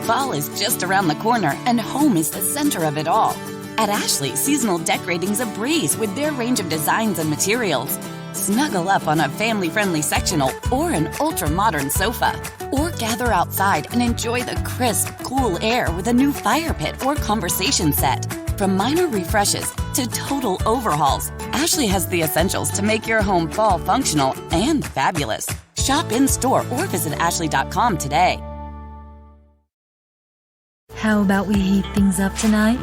Fall is just around the corner, and home is the center of it all. At Ashley, seasonal decorating's a breeze with their range of designs and materials. Snuggle up on a family-friendly sectional or an ultra-modern sofa. Or gather outside and enjoy the crisp, cool air with a new fire pit or conversation set. From minor refreshes to total overhauls, Ashley has the essentials to make your home fall functional and fabulous. Shop in-store or visit ashley.com today. How about we heat things up tonight?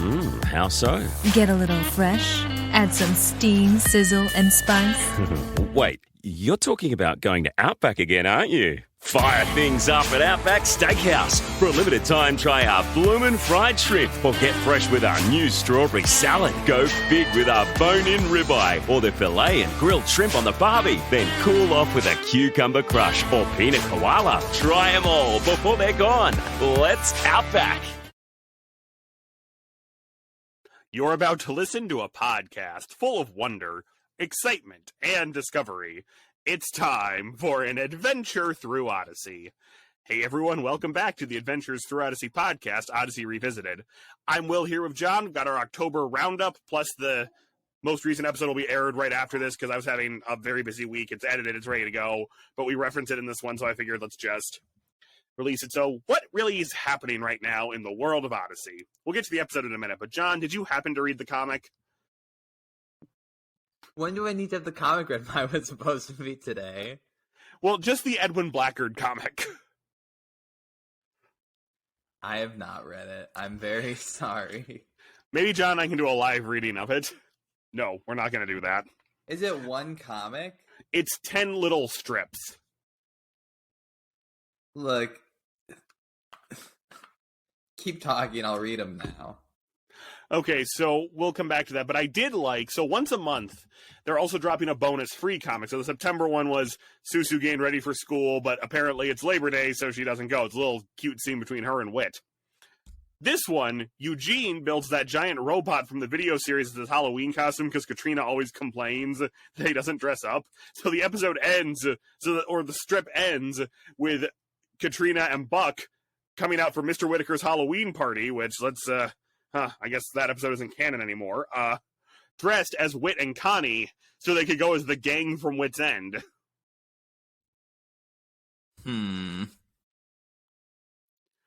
How so? Get a little fresh, add some steam, sizzle, and spice. Wait, you're talking about going to Outback again, aren't you? Fire things up at Outback Steakhouse. For a limited time, try our bloomin' fried shrimp or get fresh with our new strawberry salad. Go big with our bone-in ribeye or the filet and grilled shrimp on the barbie. Then cool off with a cucumber crush or peanut koala. Try them all before they're gone. Let's Outback. You're about to listen to a podcast full of wonder, excitement, and discovery. It's time for an adventure through Odyssey. Hey everyone, welcome back to the Adventures Through Odyssey podcast, Odyssey Revisited. I'm Will here with John. We've got our October roundup, plus the most recent episode will be aired right after this because I was having a very busy week. It's edited, it's ready to go, but we reference it in this one, so I figured let's just release it. So what really is happening right now in the world of Odyssey? We'll get to the episode in a minute, but John, did you happen to read the comic? When do I need to have the comic read? Mine was supposed to be today. Well, just the Edwin Blackard comic. I have not read it. I'm very sorry. Maybe John and I can do a live reading of it. No, we're not going to do that. Is it one comic? It's 10 little strips. Look. Keep talking, I'll read them now. Okay, so we'll come back to that, but I did like, so once a month, they're also dropping a bonus free comic. So the September one was Susu getting ready for school, but apparently it's Labor Day, so she doesn't go. It's a little cute scene between her and Wit. This one, Eugene builds that giant robot from the video series as his Halloween costume because Katrina always complains that he doesn't dress up. So the episode ends, or the strip ends with Katrina and Buck coming out for Mr. Whitaker's Halloween party, which I guess that episode isn't canon anymore. Dressed as Wit and Connie, so they could go as the gang from Wit's End.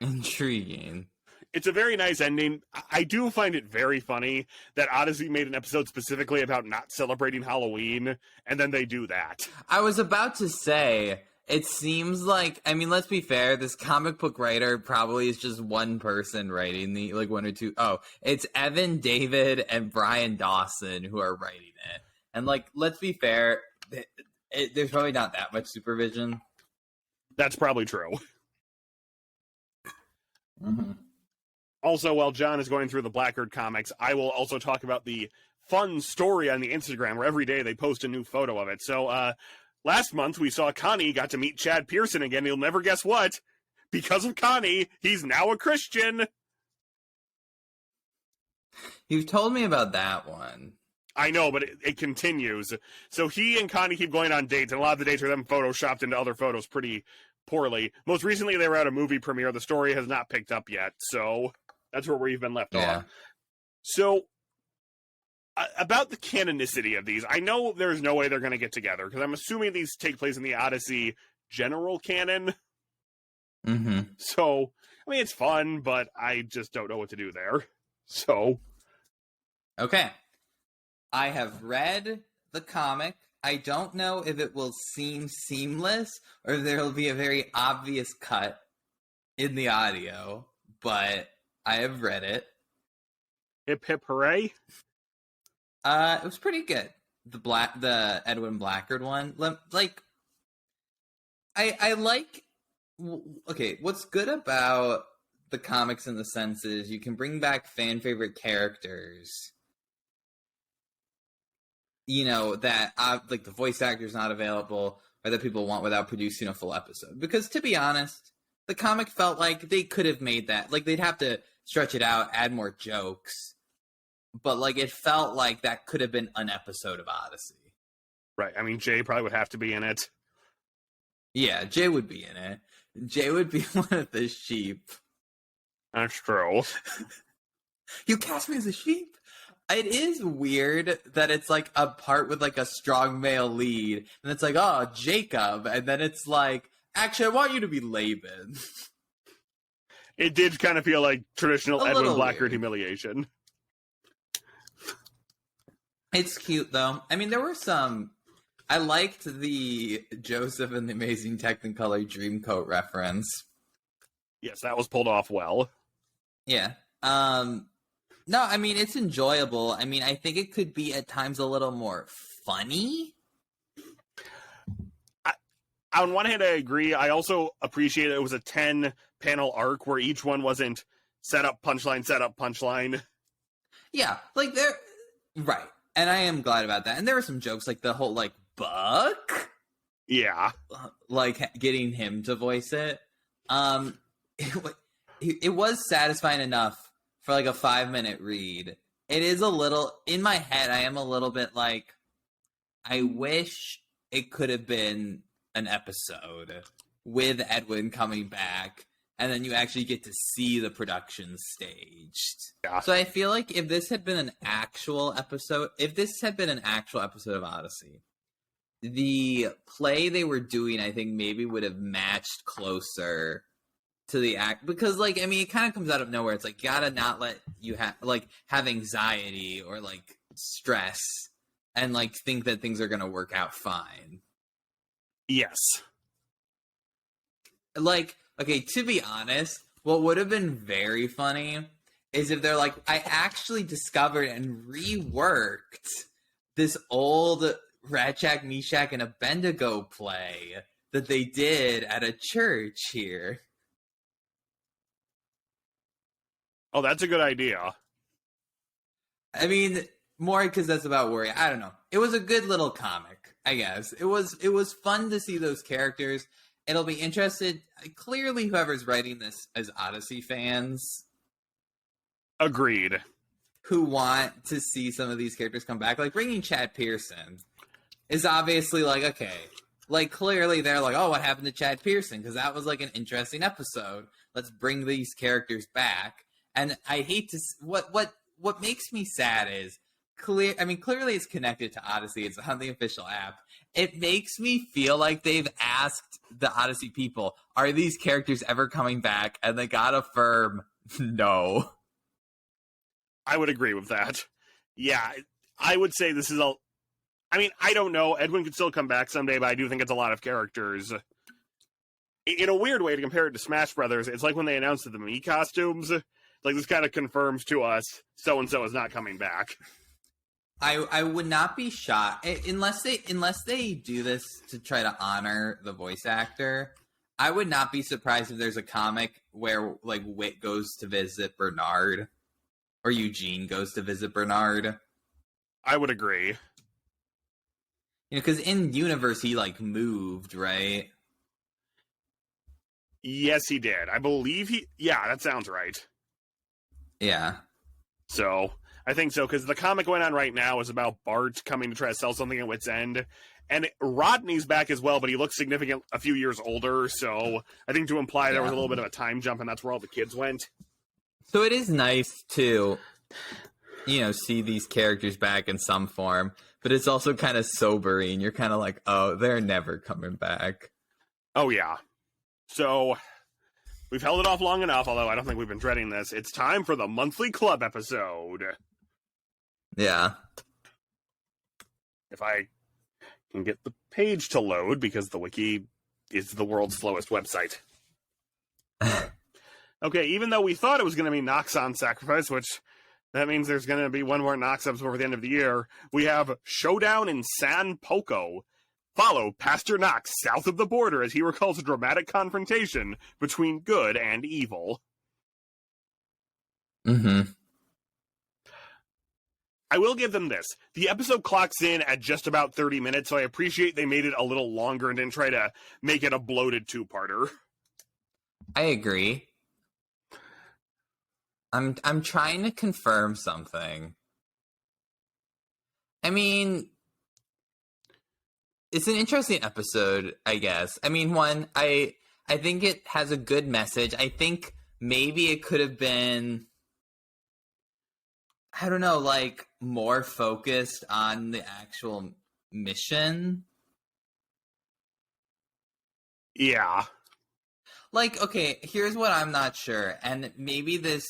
Intriguing. It's a very nice ending. I do find it very funny that Odyssey made an episode specifically about not celebrating Halloween, and then they do that. I was about to say, it seems like, I mean, let's be fair, this comic book writer probably is just one person writing one or two. Oh, it's Evan, David, and Brian Dawson who are writing it. And, let's be fair, there's probably not that much supervision. That's probably true. Mm-hmm. Also, while John is going through the Blackard comics, I will also talk about the fun story on the Instagram where every day they post a new photo of it. So, last month, we saw Connie got to meet Chad Pearson again. You'll never guess what. Because of Connie, he's now a Christian. You've told me about that one. I know, but it continues. So he and Connie keep going on dates, and a lot of the dates are them photoshopped into other photos pretty poorly. Most recently, they were at a movie premiere. The story has not picked up yet, so that's where we've been left off. So, about the canonicity of these, I know there's no way they're going to get together, because I'm assuming these take place in the Odyssey general canon. Mm-hmm. So, I mean, it's fun, but I just don't know what to do there. So. Okay. I have read the comic. I don't know if it will seem seamless, or if there will be a very obvious cut in the audio, but I have read it. Hip hip hooray. It was pretty good. The Edwin Blackard one. I like. Okay, what's good about the comics in the sense is you can bring back fan favorite characters. You know that the voice actor's not available, or that people want without producing a full episode. Because to be honest, the comic felt like they could have made that. They'd have to stretch it out, add more jokes. But, it felt like that could have been an episode of Odyssey. Right. I mean, Jay probably would have to be in it. Yeah, Jay would be in it. Jay would be one of the sheep. That's true. You cast me as a sheep. It is weird that it's like a part with like a strong male lead, and it's like, oh, Jacob, and then it's like, actually, I want you to be Laban. It did kind of feel like traditional A Edwin little Blackbeard weird. humiliation. It's cute though. I mean, there were some. I liked the Joseph and the Amazing Technicolor Dreamcoat reference. Yes, that was pulled off well. Yeah. No, I mean, it's enjoyable. I mean, I think it could be at times a little more funny. On one hand, I agree. I also appreciate it was a 10-panel arc where each one wasn't set up, punchline. Yeah, like there, right. And I am glad about that. And there were some jokes, like the whole, like, Buck? Yeah. Like, getting him to voice it. It was satisfying enough for, like, a 5-minute read. It is a little, in my head, I am a little bit like, I wish it could have been an episode with Edwin coming back, and then you actually get to see the production staged. Yeah. So I feel like if this had been an actual episode, of Odyssey, the play they were doing, I think maybe would have matched closer to the act, because, like, I mean, it kind of comes out of nowhere. It's like, gotta not let you have anxiety or like stress and like think that things are gonna work out fine. Yes. Like, okay, to be honest, what would have been very funny is if they're like, I actually discovered and reworked this old Ratchak, Meshach, and Abednego play that they did at a church here. Oh, that's a good idea. I mean, more because that's about worry. I don't know. It was a good little comic, I guess. It was fun to see those characters. It'll be interested. Clearly, whoever's writing this is Odyssey fans. Agreed. Who want to see some of these characters come back. Like, bringing Chad Pearson is obviously like, okay. Like, clearly they're like, oh, what happened to Chad Pearson? Because that was like an interesting episode. Let's bring these characters back. And I hate to... What makes me sad is... clearly it's connected to Odyssey. It's on the official app. It makes me feel like they've asked the Odyssey people, are these characters ever coming back? And they got a firm no. I would agree with that. Yeah, I would say this is I mean, I don't know. Edwin could still come back someday, but I do think it's a lot of characters. In a weird way, to compare it to Smash Brothers, it's like when they announced the Mii costumes. Like, this kind of confirms to us so-and-so is not coming back. I would not be shocked unless they do this to try to honor the voice actor. I would not be surprised if there's a comic where like Whit goes to visit Bernard or Eugene goes to visit Bernard. I would agree. You know, because in universe he like moved, right? Yes, he did. I believe yeah, that sounds right. Yeah. So, I think so, because the comic going on right now is about Bart coming to try to sell something at Wit's End. And Rodney's back as well, but he looks significant, a few years older, so I think to imply there was a little bit of a time jump, and that's where all the kids went. So it is nice to, you know, see these characters back in some form, but it's also kind of sobering. You're kind of like, oh, they're never coming back. Oh, yeah. So... we've held it off long enough, although I don't think we've been dreading this. It's time for the monthly club episode. Yeah. If I can get the page to load, because the wiki is the world's slowest website. Okay, even though we thought it was going to be Noxon Sacrifice, which that means there's going to be one more Nox episode before the end of the year, we have Showdown in San Poco. Follow Pastor Knox south of the border as he recalls a dramatic confrontation between good and evil. Mm-hmm. I will give them this. The episode clocks in at just about 30 minutes, so I appreciate they made it a little longer and didn't try to make it a bloated two-parter. I agree. I'm trying to confirm something. I mean... it's an interesting episode, I guess. I mean, one, I think it has a good message. I think maybe it could have been, I don't know, like more focused on the actual mission. Yeah. Like, okay, here's what I'm not sure, and maybe this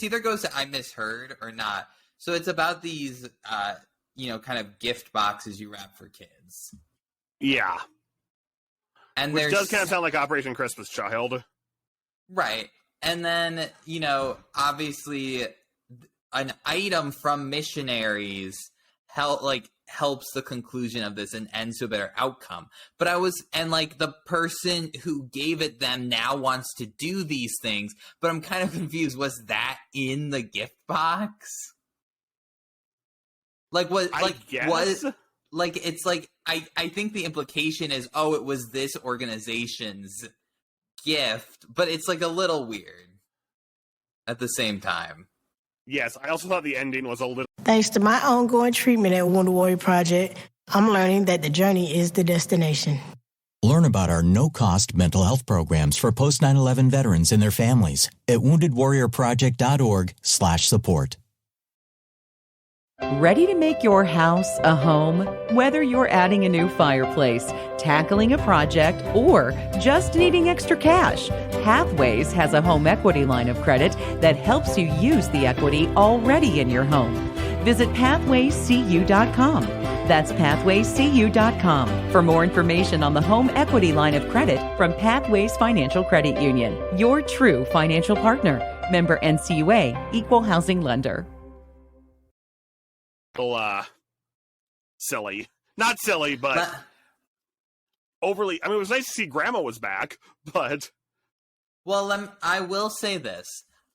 either goes to I misheard or not. So it's about these, kind of gift boxes you wrap for kids. Yeah. And which does kind of sound like Operation Christmas Child. Right. And then, obviously an item from missionaries helps the conclusion of this and ends to a better outcome. But the person who gave it them now wants to do these things, but I'm kind of confused. Was that in the gift box? I think the implication is, it was this organization's gift, but it's like a little weird at the same time. Yes, I also thought the ending was a little... Thanks to my ongoing treatment at Wounded Warrior Project, I'm learning that the journey is the destination. Learn about our no-cost mental health programs for post 9/11 veterans and their families at woundedwarriorproject.org/support. Ready to make your house a home? Whether you're adding a new fireplace, tackling a project, or just needing extra cash, Pathways has a home equity line of credit that helps you use the equity already in your home. Visit pathwayscu.com. That's pathwayscu.com for more information on the home equity line of credit from Pathways Financial Credit Union, your true financial partner. Member NCUA, Equal Housing Lender. Silly. Not silly, but overly... I mean, it was nice to see Grandma was back, but... Well, I will say this.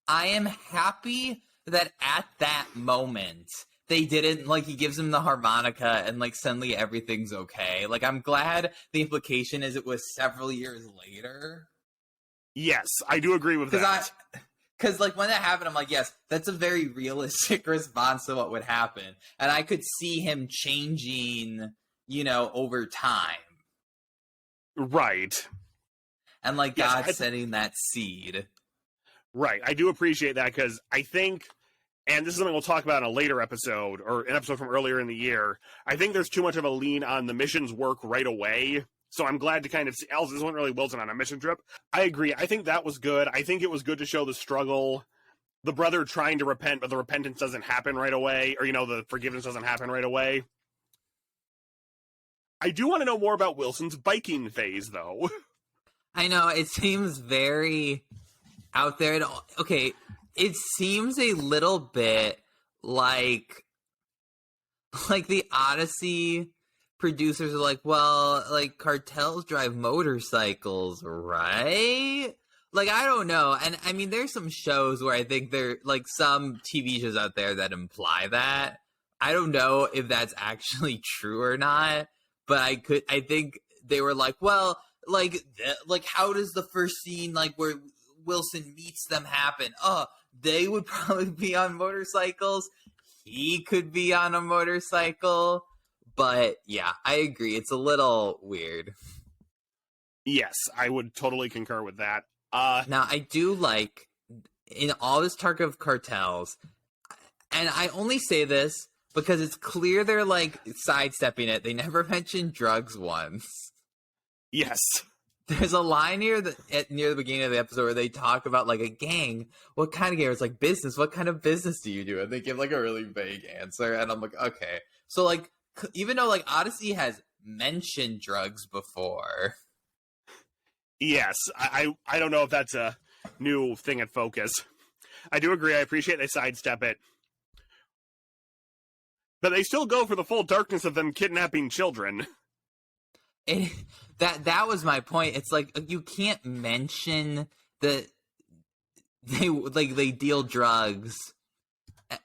I am happy that at that moment, they didn't, he gives him the harmonica and, suddenly everything's okay. I'm glad the implication is it was several years later. Yes, I do agree with that. Because, when that happened, I'm like, yes, that's a very realistic response to what would happen. And I could see him changing, over time. Right. And, God setting that seed. Right. I do appreciate that because I think, and this is something we'll talk about in a later episode, or an episode from earlier in the year, I think there's too much of a lean on the missions work right away. So I'm glad to kind of see, this wasn't really Wilson on a mission trip. I agree. I think that was good. I think it was good to show the struggle, the brother trying to repent, but the repentance doesn't happen right away, or, the forgiveness doesn't happen right away. I do want to know more about Wilson's biking phase, though. I know, it seems very out there. Okay, it seems a little bit like the Odyssey producers are like, well, cartels drive motorcycles, right? I don't know. And I mean, there's some shows where I think there, some TV shows out there that imply that. I don't know if that's actually true or not, but I think they were like, well, how does the first scene, where Wilson meets them happen? Oh, they would probably be on motorcycles. He could be on a motorcycle. But, yeah, I agree. It's a little weird. Yes, I would totally concur with that. Now, I do in all this talk of cartels, and I only say this because it's clear they're, sidestepping it. They never mention drugs once. Yes. There's a line near the beginning of the episode where they talk about, a gang. What kind of gang? It's business. What kind of business do you do? And they give, a really vague answer. And I'm like, okay. So, even though Odyssey has mentioned drugs before. Yes, I don't know if that's a new thing at Focus. I do agree. I appreciate they sidestep it. But they still go for the full darkness of them kidnapping children. That was my point. It's you can't mention that they deal drugs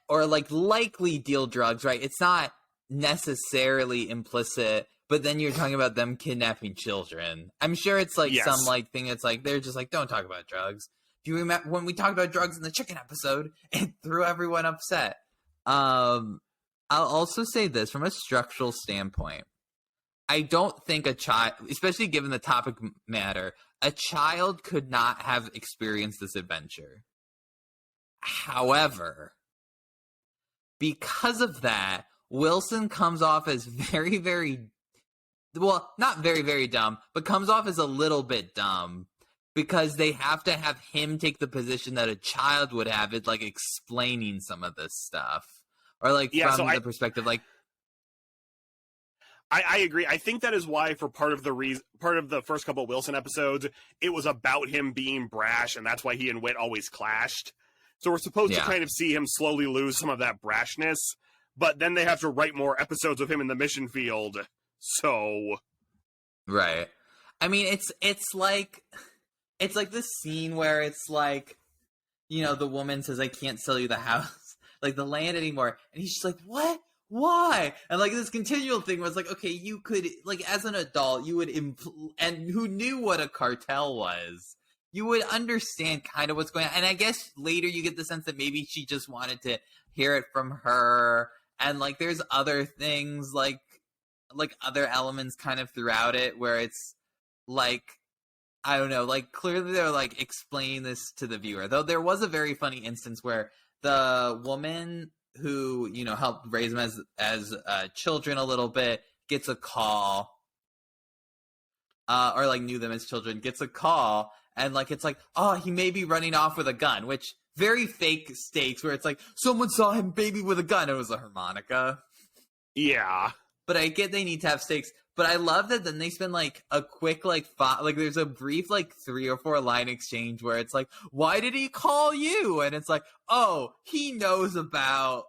or likely deal drugs, right? It's not necessarily implicit, but then you're talking about them kidnapping children. I'm sure it's yes. Some thing that's they're just don't talk about drugs. Do you remember when we talked about drugs in the chicken episode? It threw everyone upset. I'll also say this from a structural standpoint. I don't think a child, especially given the topic matter, a child could not have experienced this adventure. However, because of that, Wilson comes off as very, very, well, not very, very dumb, but comes off as a little bit dumb because they have to have him take the position that a child would have, it like explaining some of this stuff. Or like from the perspective, like, I agree. I think that is why, for part of the first couple of Wilson episodes, it was about him being brash, and that's why he and Whit always clashed. So we're supposed to kind of see him slowly lose some of that brashness, but then they have to write more episodes of him in the mission field. So, right. I mean, it's like this scene where it's like, you know, the woman says, "I can't sell you the house, like the land anymore," and he's just like, "What? Why?" And like this continual thing was like, okay, you could, like, as an adult, you would and who knew what a cartel was, you would understand kind of what's going on. And I guess later you get the sense that maybe she just wanted to hear it from her, and like there's other things like other elements kind of throughout it where it's like, I don't know, like clearly they're like explaining this to the viewer. Though there was a very funny instance where the woman who, you know, helped raise them as children a little bit gets a call, or like knew them as children, gets a call, and like it's like, oh, he may be running off with a gun, which very fake stakes where it's like someone saw him baby with a gun. It was a harmonica. Yeah, but I get they need to have stakes. But I love that then they spend like a quick like there's a brief like 3 or 4 line exchange where it's like, why did he call you? And it's like, oh, he knows about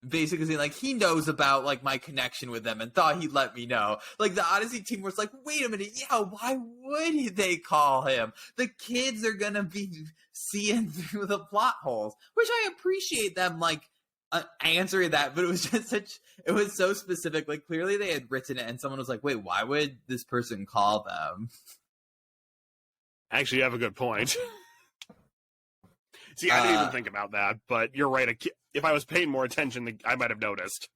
basically saying like he knows about like my connection with them and thought he'd let me know. Like the Odyssey team was like, wait a minute, yeah, why would they call him? The kids are gonna be seeing through the plot holes, which I appreciate them like answering that, but it was just it was so specific. Like clearly they had written it and someone was like, wait, why would this person call them? Actually, you have a good point. See, I didn't even think about that, but you're right. If I was paying more attention, I might have noticed.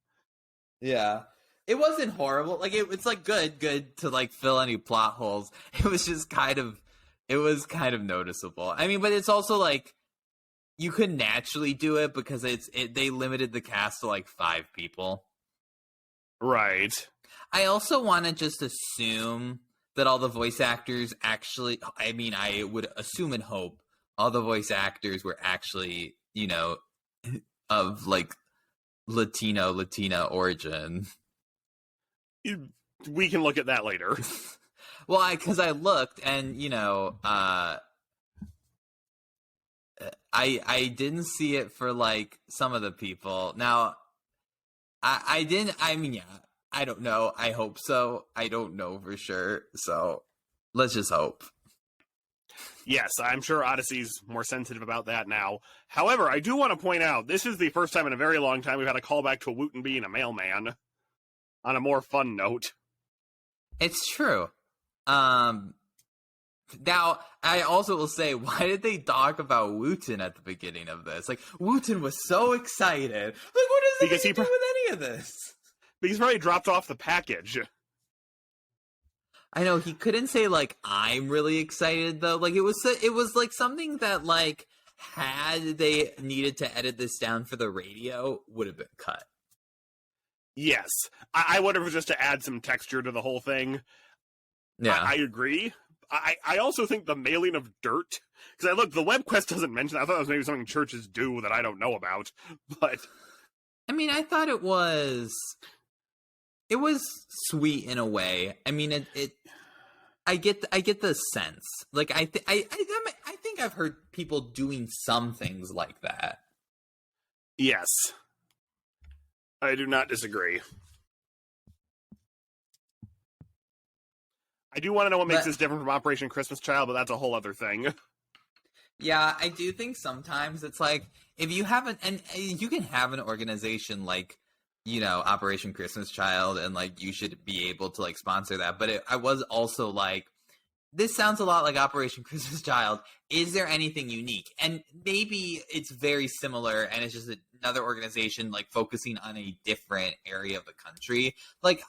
Yeah. It wasn't horrible. Like it's like good to like fill any plot holes. It was just kind of noticeable. I mean, but it's also like you could naturally do it because they limited the cast to like 5 people. Right. I also want to just assume that all the voice actors actually, I mean, I would assume and hope all the voice actors were actually, you know, of like Latina origin. We can look at that later. Well, because I looked and, you know, I didn't see it for like some of the people. Now, I didn't. I mean, yeah, I don't know. I hope so. I don't know for sure. So let's just hope. Yes, I'm sure Odyssey's more sensitive about that now. However, I do want to point out this is the first time in a very long time we've had a callback to Wooten being a mailman. On a more fun note, it's true. Now, I also will say, why did they talk about Wooten at the beginning of this? Like, Wooten was so excited. Like, what does he do with any of this? Because he probably dropped off the package. I know, he couldn't say, like, I'm really excited, though. Like, it was like, something that, like, had they needed to edit this down for the radio, would have been cut. Yes. I would have just to add some texture to the whole thing. Yeah. I agree. I also think the mailing of dirt, because the web quest doesn't mention that. I thought it was maybe something churches do that I don't know about, but I mean, I thought it was sweet in a way. I mean, I get the sense. Like I think I've heard people doing some things like that. Yes, I do not disagree. I do want to know what makes this different from Operation Christmas Child, but that's a whole other thing. Yeah, I do think sometimes it's like, if you haven't, and you can have an organization like, you know, Operation Christmas Child, and like, you should be able to like sponsor that. But I was also like, this sounds a lot like Operation Christmas Child. Is there anything unique? And maybe it's very similar, and it's just another organization like focusing on a different area of the country. Like,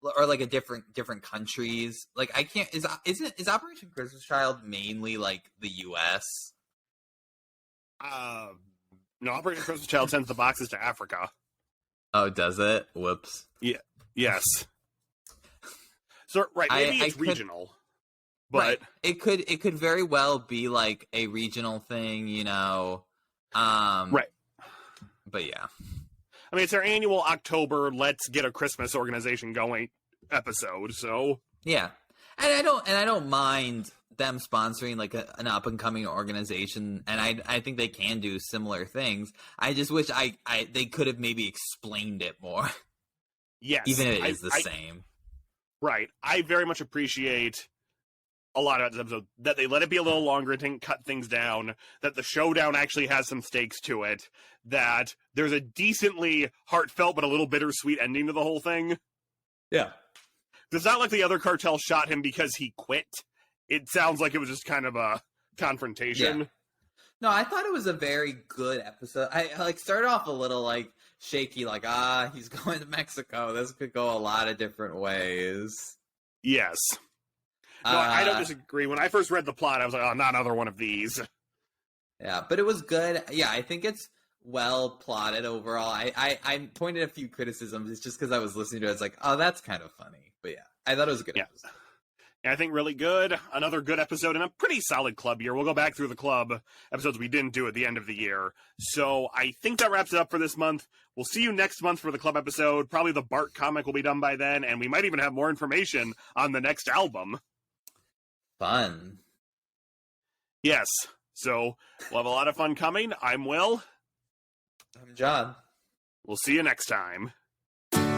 or like a different countries. Like I can't is Operation Christmas Child mainly like the U.S.? No, Operation Christmas Child sends the boxes to Africa. Oh, does it? Whoops. Yeah. Yes. So right, maybe it's regional, but right. It could very well be like a regional thing, you know. Right. But yeah. I mean, it's their annual October Let's Get a Christmas Organization Going episode, so yeah, and I don't mind them sponsoring like an up and coming organization, and I think they can do similar things. I just wish they could have maybe explained it more. Yes, even if it is the same. Right, I very much appreciate a lot of this episode that they let it be a little longer and cut things down, that the showdown actually has some stakes to it, that there's a decently heartfelt but a little bittersweet ending to the whole thing. Yeah. It's not like the other cartel shot him because he quit. It sounds like it was just kind of a confrontation. Yeah. No, I thought it was a very good episode. I like started off a little like shaky, like, he's going to Mexico. This could go a lot of different ways. Yes. No, I don't disagree. When I first read the plot, I was like, oh, not another one of these. Yeah, but it was good. Yeah, I think it's well plotted overall. I pointed a few criticisms. It's just because I was listening to it. It's like, oh, that's kind of funny. But yeah, I thought it was a good episode. Yeah, I think really good. Another good episode and a pretty solid club year. We'll go back through the club episodes we didn't do at the end of the year. So I think that wraps it up for this month. We'll see you next month for the club episode. Probably the Bart comic will be done by then, and we might even have more information on the next album. Fun. Yes. So we'll have a lot of fun coming. I'm Will. I'm John. We'll see you next time.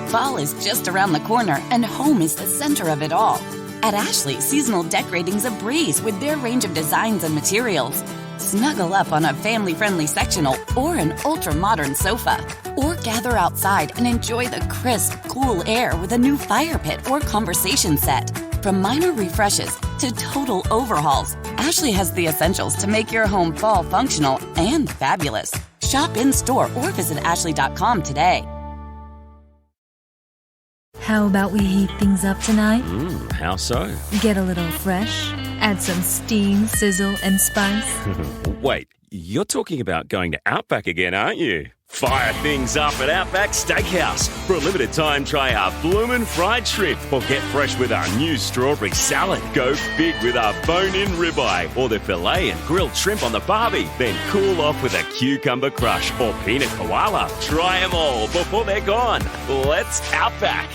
Fall is just around the corner, and home is the center of it all. At Ashley, seasonal decorating's a breeze with their range of designs and materials. Snuggle up on a family-friendly sectional or an ultra-modern sofa. Or gather outside and enjoy the crisp, cool air with a new fire pit or conversation set. From minor refreshes to total overhauls, Ashley has the essentials to make your home fall functional and fabulous. Shop in-store or visit ashley.com today. How about we heat things up tonight? How so? Get a little fresh, add some steam, sizzle, and spice. Wait, you're talking about going to Outback again, aren't you? Fire things up at Outback Steakhouse. For a limited time, try our bloomin' fried shrimp or get fresh with our new strawberry salad. Go big with our bone-in ribeye or the filet and grilled shrimp on the barbie. Then cool off with a cucumber crush or peanut koala. Try them all before they're gone. Let's Outback.